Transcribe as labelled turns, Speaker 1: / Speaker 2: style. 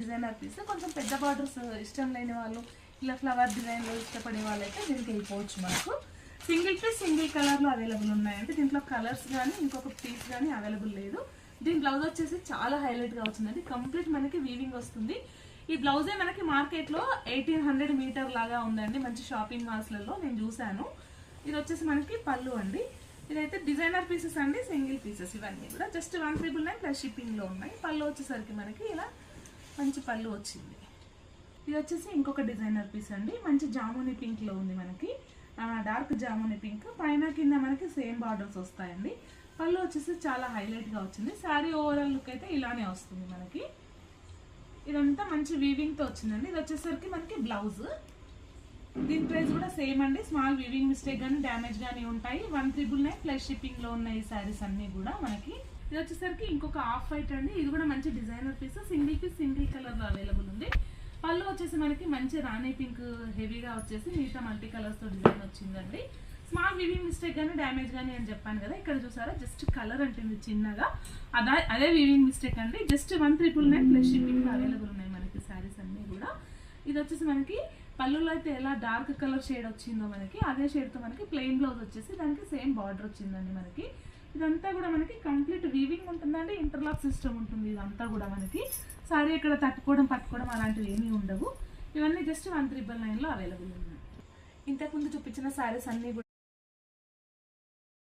Speaker 1: Designer piece కొంచెం పెద్ద borders ఇష్టం లేని వాళ్ళు ఇలా ఫ్లవర్ డిజైన్లో ఇష్టపడే వాళ్ళైతే దీనికి వెళ్ళిపోవచ్చు. మనకు సింగిల్ పీస్ సింగిల్ కలర్లో అవైలబుల్ ఉన్నాయంటే దీంట్లో కలర్స్ కానీ ఇంకొక పీస్ కానీ అవైలబుల్ లేదు. దీని బ్లౌజ్ వచ్చేసి చాలా హైలైట్గా వచ్చిందండి. కంప్లీట్ మనకి వీవింగ్ వస్తుంది. ఈ బ్లౌజే మనకి మార్కెట్లో 1800 మీటర్ లాగా ఉందండి. మంచి షాపింగ్ మాల్స్లలో నేను చూశాను. ఇది వచ్చేసి మనకి పళ్ళు అండి. ఇదైతే డిజైనర్ పీసెస్ అండి, సింగిల్ పీసెస్ ఇవన్నీ కూడా జస్ట్ 199 ప్లస్ షిప్పింగ్లో ఉన్నాయి. పళ్ళు వచ్చేసరికి మనకి ఇలా మంచి పళ్ళు వచ్చింది. ఇది వచ్చేసి ఇంకొక డిజైనర్ పీస్ అండి. మంచి జాముని పింక్లో ఉంది. మనకి డార్క్ జాముని పింక్, పైన కింద మనకి సేమ్ బార్డర్స్ వస్తాయండి. పళ్ళు వచ్చేసి చాలా హైలైట్గా వచ్చింది. శారీ ఓవరాల్ లుక్ అయితే ఇలానే వస్తుంది మనకి. ఇదంతా మంచి వీవింగ్తో వచ్చిందండి. ఇది వచ్చేసరికి మనకి బ్లౌజ్. దీని ప్రైస్ కూడా సేమ్ అండి. స్మాల్ వీవింగ్ మిస్టేక్ కానీ డ్యామేజ్ కానీ ఉంటాయి. 199 ప్లస్ షిప్పింగ్లో ఉన్నాయి ఈ శారీస్ అన్నీ కూడా మనకి. ఇది వచ్చేసరికి ఇంకొక ఆఫ్ వైట్ అండి. ఇది కూడా మంచి designer piece, single piece single కలర్లో అవైలబుల్ ఉంది. పళ్ళు వచ్చేసి మనకి మంచి రాణి పింక్ హెవీగా వచ్చేసి మిగతా మల్టీ కలర్స్తో డిజైన్ వచ్చిందండి. స్మాల్ వీవింగ్ మిస్టేక్ కానీ డ్యామేజ్ కానీ అని చెప్పాను కదా, ఇక్కడ చూసారా జస్ట్ కలర్ అంటుంది చిన్నగా, అదే వీవింగ్ మిస్టేక్ అండి. జస్ట్ 199 ప్లస్ షిప్పింగ్లో అవైలబుల్ ఉన్నాయి మనకి శారీస్ అన్నీ కూడా. ఇది వచ్చేసి మనకి పళ్ళులో అయితే ఎలా డార్క్ కలర్ షేడ్ వచ్చిందో మనకి అదే షేడ్తో మనకి ప్లెయిన్ బ్లౌజ్ వచ్చేసి దానికి సేమ్ బార్డర్ వచ్చిందండి మనకి. ఇదంతా కూడా మనకి కంప్లీట్ వీవింగ్ ఉంటుందండి. ఇంటర్లాక్ సిస్టమ్ ఉంటుంది. ఇదంతా కూడా మనకి సారీ ఇక్కడ తట్టుకోవడం పట్టుకోవడం అలాంటివి ఏమీ ఉండవు. ఇవన్నీ జస్ట్ 1399లో అవైలబుల్ ఉన్నాయి. ఇంతకుముందు చూపించిన శారీస్ అన్నీ కూడా